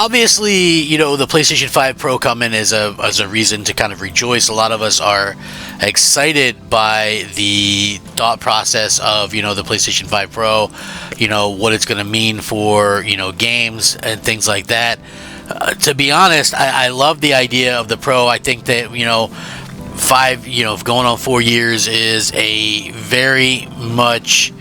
obviously, you know, the PlayStation 5 Pro coming is a reason to kind of rejoice. A lot of us are excited by the thought process of, you know, the PlayStation 5 Pro, you know, what it's going to mean for, you know, games and things like that. To be honest, I love the idea of the Pro. I think that, you know, going on 4 years is a very much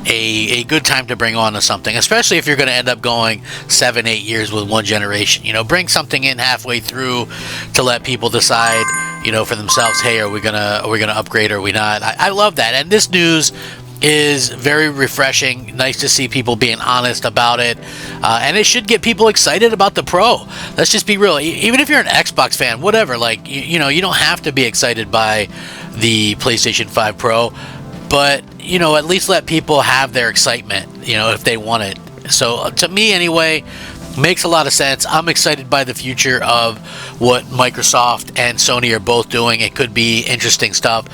a good time to bring on to something, especially if you're going to end up going 7-8 years with one generation. You know, bring something in halfway through to let people decide, you know, for themselves, hey, are we gonna upgrade or are we not? I love that, and this news is very refreshing. Nice to see people being honest about it, and it should get people excited about the Pro. Let's just be real. Even if you're an Xbox fan, whatever, like, you know, you don't have to be excited by the PlayStation 5 Pro, but, you know, at least let people have their excitement, you know, if they want it. So to me anyway, makes a lot of sense. I'm excited by the future of what Microsoft and Sony are both doing. It could be interesting stuff.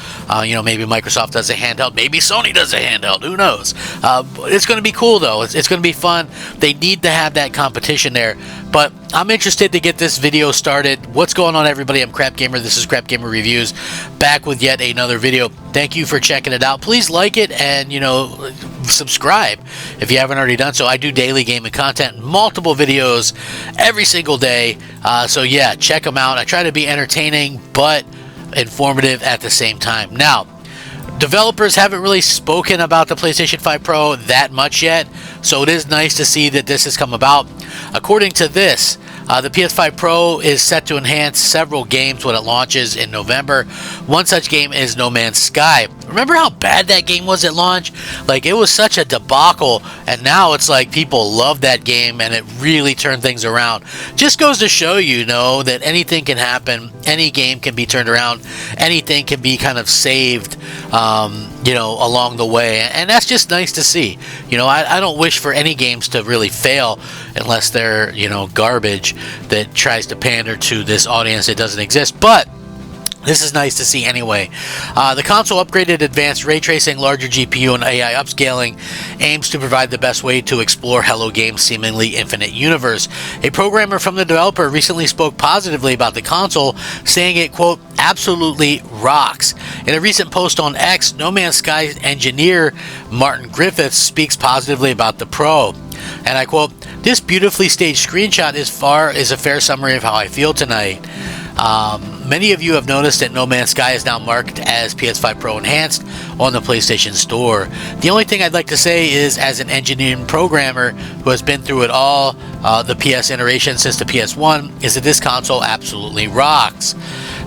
You know, maybe Microsoft does a handheld, maybe Sony does a handheld, who knows? It's going to be cool though. It's going to be fun. They need to have that competition there. But I'm interested to get this video started. What's going on, everybody? I'm Crap Gamer. This is Crap Gamer Reviews, back with yet another video. Thank you for checking it out. Please like it and, you know, subscribe if you haven't already done so. I do daily gaming content, multiple videos every single day. So yeah, check them out. I try to be entertaining but informative at the same time. Now, developers haven't really spoken about the PlayStation 5 Pro that much yet, so it is nice to see that this has come about. According to this, the PS5 Pro is set to enhance several games when it launches in November. One such game is No Man's Sky. Remember how bad that game was at launch? Like, it was such a debacle, and now it's like people love that game and it really turned things around. Just goes to show you, know, that anything can happen. Any game can be turned around. Anything can be kind of saved, you know, along the way, and that's just nice to see. You know, I don't wish for any games to really fail unless they're, you know, garbage that tries to pander to this audience that doesn't exist, but this is nice to see anyway. The console upgraded advanced ray tracing, larger GPU, and AI upscaling aims to provide the best way to explore Hello Games' seemingly infinite universe. A programmer from the developer recently spoke positively about the console, saying it, quote, absolutely rocks. In a recent post on X, No Man's Sky engineer Martin Griffiths speaks positively about the Pro. And I quote, this beautifully staged screenshot is a fair summary of how I feel tonight. Many of you have noticed that No Man's Sky is now marked as PS5 Pro Enhanced on the PlayStation Store. The only thing I'd like to say is, as an engineering programmer who has been through it all, the PS iteration since the PS1, is that this console absolutely rocks.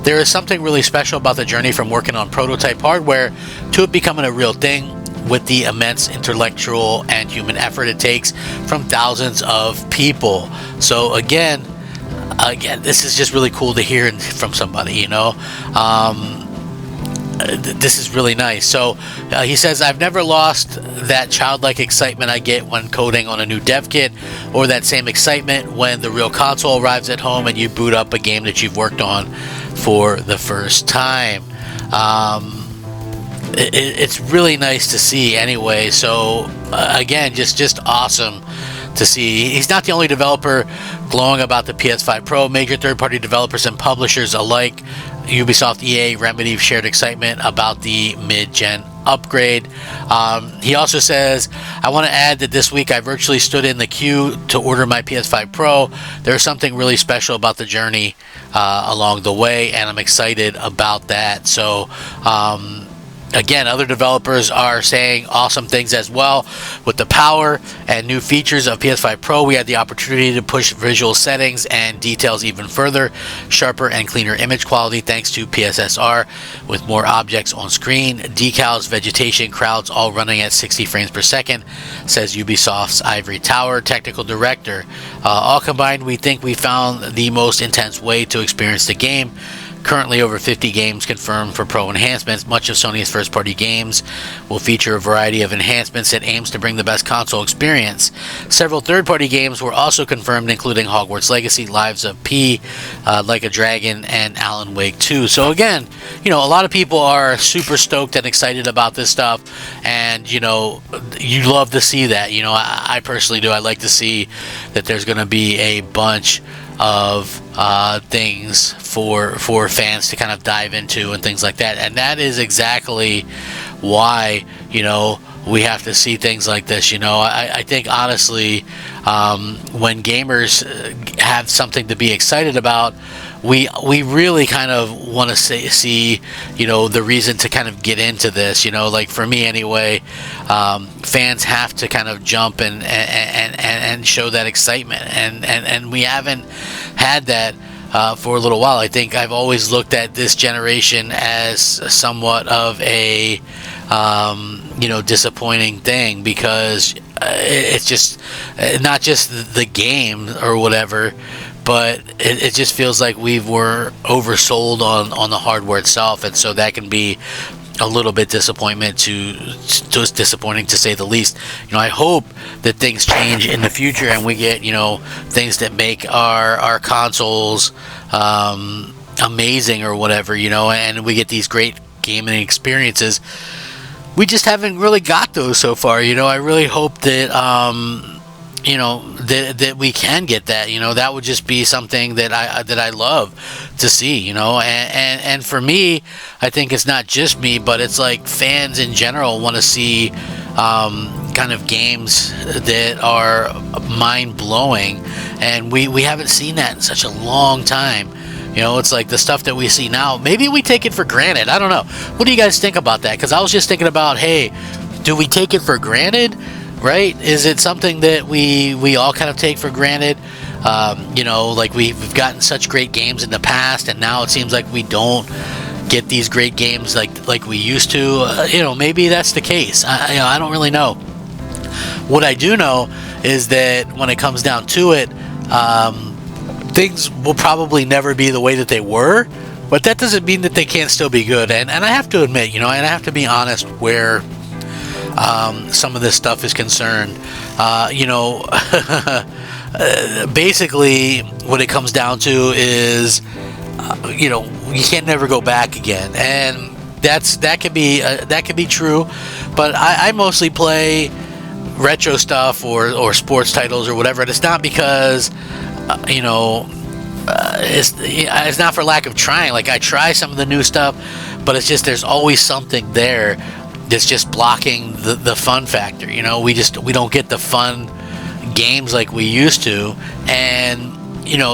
There is something really special about the journey from working on prototype hardware to it becoming a real thing, with the immense intellectual and human effort it takes from thousands of people. So again, this is just really cool to hear from somebody, you know. This is really nice. So he says, I've never lost that childlike excitement I get when coding on a new dev kit, or that same excitement when the real console arrives at home and you boot up a game that you've worked on for the first time. It's really nice to see anyway. So again, just awesome to see. He's not the only developer glowing about the PS5 Pro. Major third-party developers and publishers alike, Ubisoft, EA, Remedy, shared excitement about the mid-gen upgrade. He also says, I want to add that this week I virtually stood in the queue to order my PS5 Pro. There's something really special about the journey along the way, and I'm excited about that. So again, other developers are saying awesome things as well. With the power and new features of PS5 Pro, we had the opportunity to push visual settings and details even further. Sharper and cleaner image quality thanks to PSSR, with more objects on screen, decals, vegetation, crowds, all running at 60 frames per second, says Ubisoft's Ivory Tower technical director. All combined, we think we found the most intense way to experience the game. currently over 50 games confirmed for Pro enhancements. Much of Sony's first-party games will feature a variety of enhancements that aims to bring the best console experience. Several third-party games were also confirmed, including Hogwarts Legacy, Lives of P, Like a Dragon, and Alan Wake 2. So again, a lot of people are super stoked and excited about this stuff, and you love to see that. I personally do. I like to see that there's going to be a bunch of things for fans to kind of dive into and things like that, and that is exactly why we have to see things like this. I think honestly, when gamers have something to be excited about, we really kind of want to see the reason to kind of get into this. Like for me anyway, fans have to kind of jump and show that excitement, and we haven't had that for a little while. I think I've always looked at this generation as somewhat of a disappointing thing, because it's just not just the game or whatever, but it just feels like were oversold on the hardware itself, and so that can be a little bit disappointing to say the least. I hope that things change in the future and we get things that make our consoles amazing or whatever, and we get these great gaming experiences. We just haven't really got those so far. I really hope that that we can get that. That would just be something that I love to see. And for me, I think it's not just me, but it's like fans in general want to see kind of games that are mind blowing, and we haven't seen that in such a long time. It's like the stuff that we see now, maybe we take it for granted. I don't know. What do you guys think about that? Because I was just thinking about, hey, do we take it for granted? Right? Is it something that we all kind of take for granted? Like we've gotten such great games in the past, and now it seems like we don't get these great games like we used to. Maybe that's the case. I don't really know. What I do know is that when it comes down to it, things will probably never be the way that they were, but that doesn't mean that they can't still be good. And I have to admit, and I have to be honest where some of this stuff is concerned. Basically what it comes down to is you can't never go back again, and that could be true, but I mostly play retro stuff or sports titles or whatever, and it's not because it's not for lack of trying. Like, I try some of the new stuff, but it's just there's always something there that's just blocking the fun factor. We don't get the fun games like we used to, and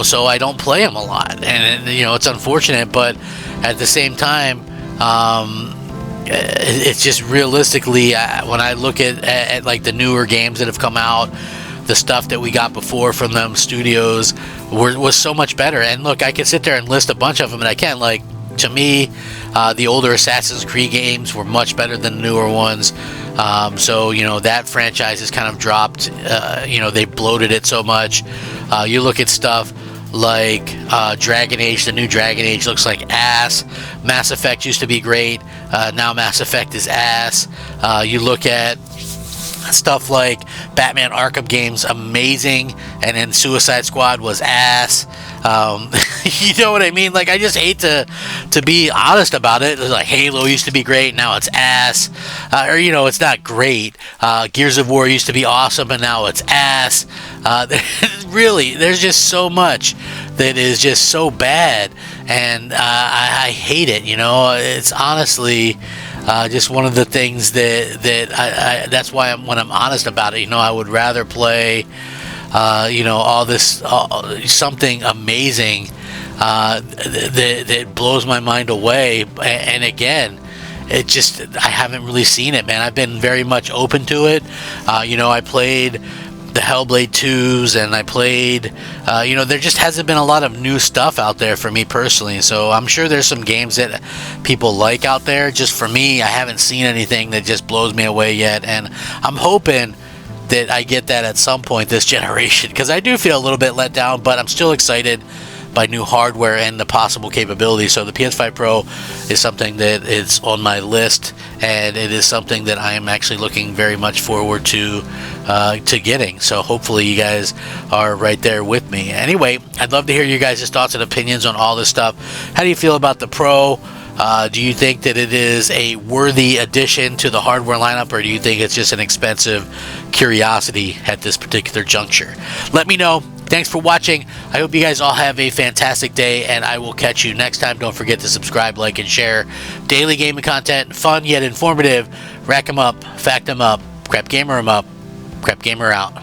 so I don't play them a lot, and it's unfortunate, but at the same time, it's just realistically, when I look at like the newer games that have come out, the stuff that we got before from them studios was so much better. And look, I can sit there and list a bunch of them, and I can, like, to me, the older Assassin's Creed games were much better than the newer ones. So that franchise has kind of dropped. They bloated it so much. You look at stuff like Dragon Age. The new Dragon Age looks like ass. Mass Effect used to be great. Now Mass Effect is ass. You look at stuff like Batman Arkham games, amazing, and then Suicide Squad was ass. You know what I mean? Like, I just hate to be honest about it. Like, Halo used to be great, now it's ass. Or it's not great. Gears of War used to be awesome, and now it's ass. Really, there's just so much that is just so bad, and I hate it. It's honestly just one of the things that I that's why when I'm honest about it, I would rather play all this something amazing that blows my mind away. And again, it just, I haven't really seen it, man. I've been very much open to it. I played the Hellblade 2s, and I played, there just hasn't been a lot of new stuff out there for me personally. So I'm sure there's some games that people like out there. Just for me, I haven't seen anything that just blows me away yet. And I'm hoping that I get that at some point this generation, because I do feel a little bit let down, but I'm still excited by new hardware and the possible capabilities. So the PS5 Pro is something that is on my list, and it is something that I am actually looking very much forward to getting. So hopefully you guys are right there with me. Anyway, I'd love to hear your guys' thoughts and opinions on all this stuff. How do you feel about the Pro? Do you think that it is a worthy addition to the hardware lineup, or do you think it's just an expensive curiosity at this particular juncture? Let me know. Thanks for watching. I hope you guys all have a fantastic day, and I will catch you next time. Don't forget to subscribe, like, and share. Daily gaming content, fun yet informative. Rack 'em up, fact 'em up, crap gamer 'em up, crap gamer out.